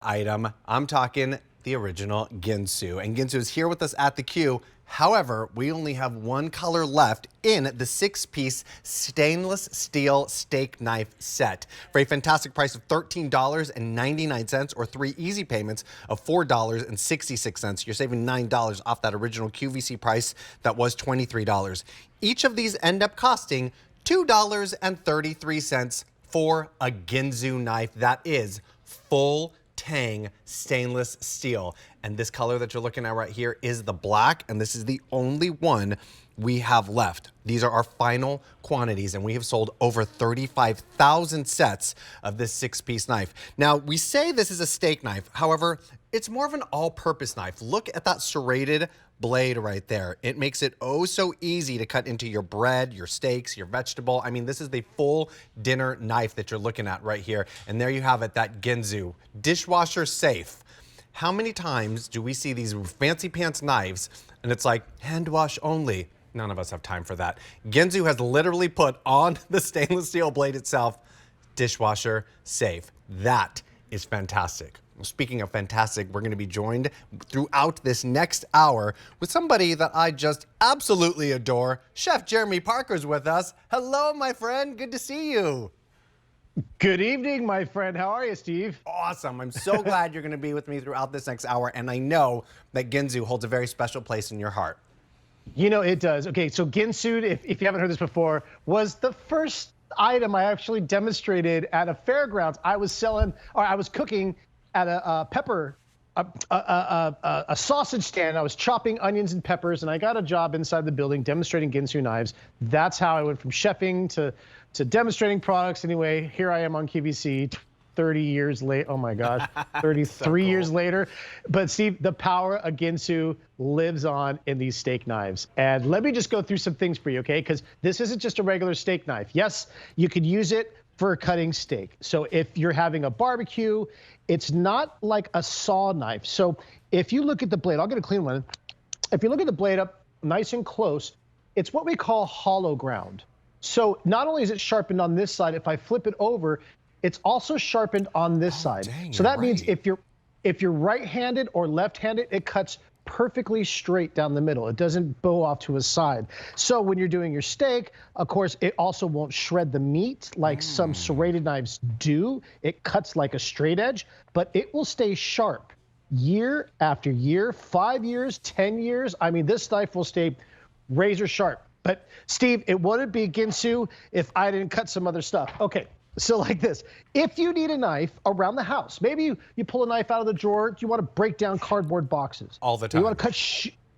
item. I'm talking the original Ginsu. And Ginsu is here with us at the Q. However, we only have one color left in the 6-piece stainless steel steak knife set for a fantastic price of $13.99 or 3 easy payments of $4.66. You're saving $9 off that original QVC price that was $23. Each of these end up costing $2.33 for a Ginsu knife that is full tang stainless steel. And this color that you're looking at right here is the black, and this is the only one we have left. These are our final quantities, and we have sold over 35,000 sets of this 6-piece knife. Now, we say this is a steak knife. However, it's more of an all-purpose knife. Look at that serrated blade right there. It makes it oh so easy to cut into your bread, your steaks, your vegetable. I mean, this is the full dinner knife that you're looking at right here. And there you have it, that Ginsu, dishwasher safe. How many times do we see these fancy pants knives and it's like hand wash only? None of us have time for that. Ginsu has literally put on the stainless steel blade itself, dishwasher safe. That is fantastic. Speaking of fantastic, we're going to be joined throughout this next hour with somebody that I just absolutely adore. Chef Jeremy Parker's with us. Hello, my friend. Good to see you. Good evening, my friend. How are you, Steve? Awesome. I'm so glad you're going to be with me throughout this next hour, and I know that Ginsu holds a very special place in your heart. You know, it does. Okay, so Ginsu, if you haven't heard this before, was the first item I actually demonstrated at a fairgrounds. I was cooking at a sausage stand. I was chopping onions and peppers, and I got a job inside the building demonstrating Ginsu knives. That's how I went from chefing to demonstrating products. Anyway, here I am on QVC 30 years late. Oh my gosh, 33 so cool. years later. But Steve, the power of Ginsu lives on in these steak knives. And let me just go through some things for you, okay? Because this isn't just a regular steak knife. Yes, you could use it for cutting steak. So if you're having a barbecue, it's not like a saw knife. So if you look at the blade, I'll get a clean one. If you look at the blade up nice and close, it's what we call hollow ground. So not only is it sharpened on this side, if I flip it over, it's also sharpened on this side. Dang, so that means if you're right-handed or left-handed, it cuts perfectly straight down the middle. It doesn't bow off to a side. So when you're doing your steak, of course, it also won't shred the meat like some serrated knives do. It cuts like a straight edge, but it will stay sharp year after year, 5 years, 10 years. I mean, this knife will stay razor sharp. But Steve, it wouldn't be Ginsu if I didn't cut some other stuff. Okay. So like this, if you need a knife around the house, maybe you pull a knife out of the drawer, you want to break down cardboard boxes. All the time. You want to cut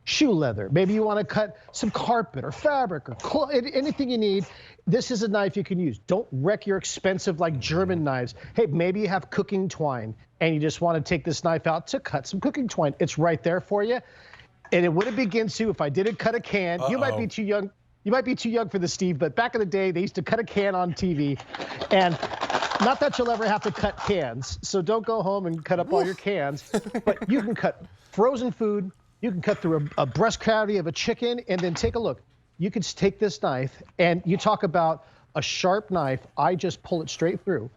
shoe leather. Maybe you want to cut some carpet or fabric or anything you need. This is a knife you can use. Don't wreck your expensive like German knives. Hey, maybe you have cooking twine and you just want to take this knife out to cut some cooking twine. It's right there for you. And it wouldn't be Ginsu if I didn't cut a can. You might be too young. You might be too young for this, Steve, but back in the day, they used to cut a can on TV. And not that you'll ever have to cut cans, so don't go home and cut up all your cans. But you can cut frozen food. You can cut through a breast cavity of a chicken, and then take a look. You can take this knife, and you talk about a sharp knife. I just pull it straight through.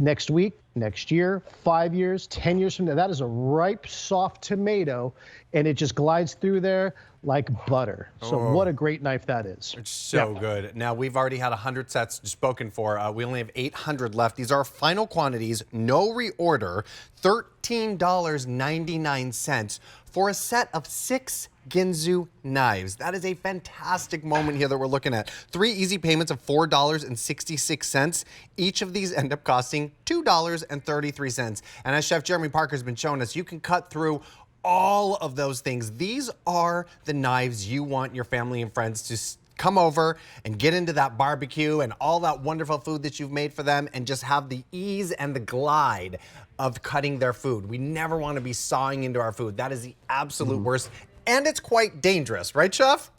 Next week, next year, 5 years, 10 years from now, that is a ripe, soft tomato, and it just glides through there like butter. So what a great knife that is. It's so good. Now, we've already had 100 sets spoken for. We only have 800 left. These are our final quantities, no reorder, $13.99 for a set of 6 Ginsu knives. That is a fantastic moment here that we're looking at. 3 easy payments of $4.66. Each of these end up costing $2.33. And as Chef Jeremy Parker's been showing us, you can cut through all of those things. These are the knives you want your family and friends to come over and get into that barbecue and all that wonderful food that you've made for them and just have the ease and the glide of cutting their food. We never want to be sawing into our food. That is the absolute worst. And it's quite dangerous, right, Chef?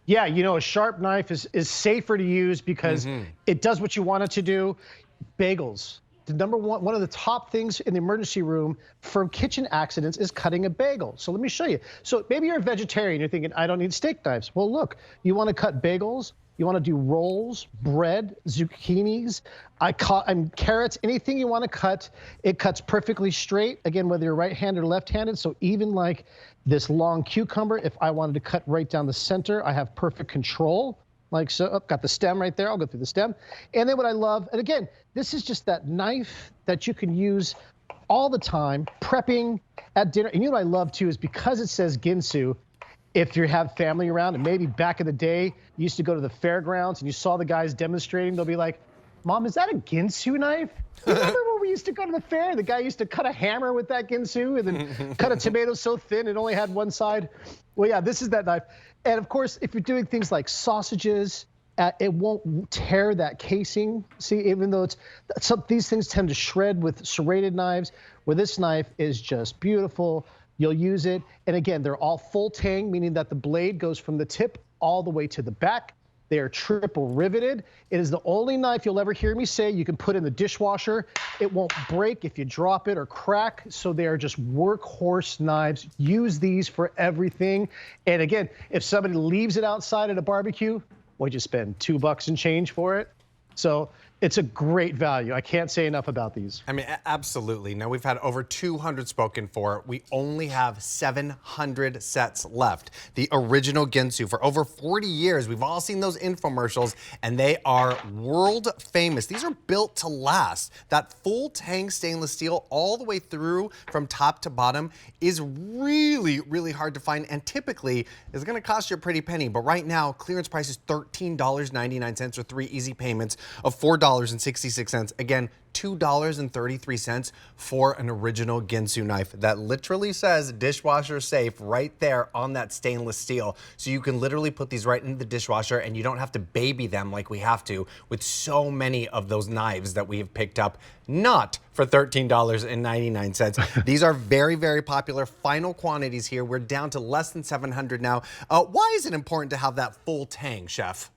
Yeah, you know, a sharp knife is safer to use because it does what you want it to do. Bagels. The one of the top things in the emergency room for kitchen accidents is cutting a bagel. So let me show you. So maybe you're a vegetarian, you're thinking, I don't need steak knives. Well, look, you want to cut bagels, You want to do rolls, bread, zucchinis, carrots, anything you want to cut. It cuts perfectly straight. Again, whether you're right-handed or left-handed. So even like this long cucumber, if I wanted to cut right down the center, I have perfect control. Like so, oh, got the stem right there. I'll go through the stem. And then what I love, and again, this is just that knife that you can use all the time, prepping at dinner. And you know what I love too is because it says Ginsu, if you have family around, and maybe back in the day, you used to go to the fairgrounds and you saw the guys demonstrating, they'll be like, Mom, is that a Ginsu knife? You remember when we used to go to the fair? The guy used to cut a hammer with that Ginsu and then cut a tomato so thin it only had one side. Well, yeah, this is that knife. And of course, if you're doing things like sausages, it won't tear that casing. See, even though these things tend to shred with serrated knives, where this knife is just beautiful. You'll use it. And again, they're all full tang, meaning that the blade goes from the tip all the way to the back. They are triple riveted. It is the only knife you'll ever hear me say you can put in the dishwasher. It won't break if you drop it or crack. So they are just workhorse knives. Use these for everything. And again, if somebody leaves it outside at a barbecue, what'd you spend? $2 and change for it? So it's a great value. I can't say enough about these. I mean, absolutely. Now, we've had over 200 spoken for. We only have 700 sets left. The original Ginsu. For over 40 years, we've all seen those infomercials, and they are world famous. These are built to last. That full tang stainless steel all the way through from top to bottom is really, really hard to find, and typically is going to cost you a pretty penny. But right now, clearance price is $13.99 or 3 easy payments of $4.66. Again, $2.33 for an original Ginsu knife that literally says dishwasher safe right there on that stainless steel. So you can literally put these right into the dishwasher and you don't have to baby them like we have to with so many of those knives that we have picked up, not for $13.99. These are very, very popular. Final quantities here. We're down to less than 700 now. Why is it important to have that full tang, Chef?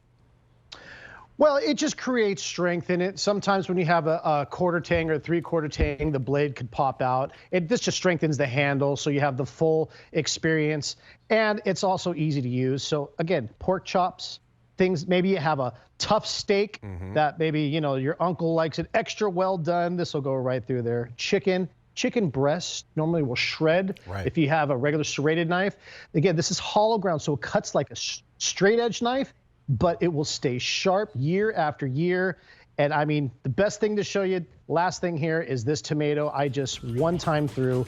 Well, it just creates strength in it. Sometimes when you have a quarter tang or a 3/4 tang, the blade could pop out. This just strengthens the handle, so you have the full experience. And it's also easy to use. So again, pork chops, things, maybe you have a tough steak that maybe, you know, your uncle likes it extra well done. This will go right through there. Chicken breast normally will shred if you have a regular serrated knife. Again, this is hollow ground, so it cuts like a straight edge knife, but it will stay sharp year after year. And I mean, the best thing to show you, last thing here, is this tomato. I just one time through,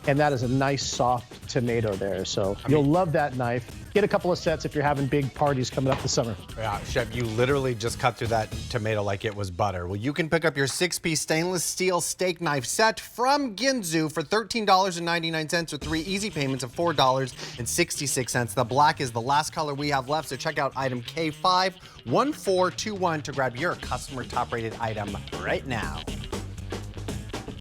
and that is a nice soft tomato there. So you'll love that knife. Get a couple of sets if you're having big parties coming up this summer. Yeah, Chef, you literally just cut through that tomato like it was butter. Well, you can pick up your 6-piece stainless steel steak knife set from Ginsu for $13.99 or 3 easy payments of $4.66. The black is the last color we have left, so check out item K51421 to grab your customer top-rated item right now.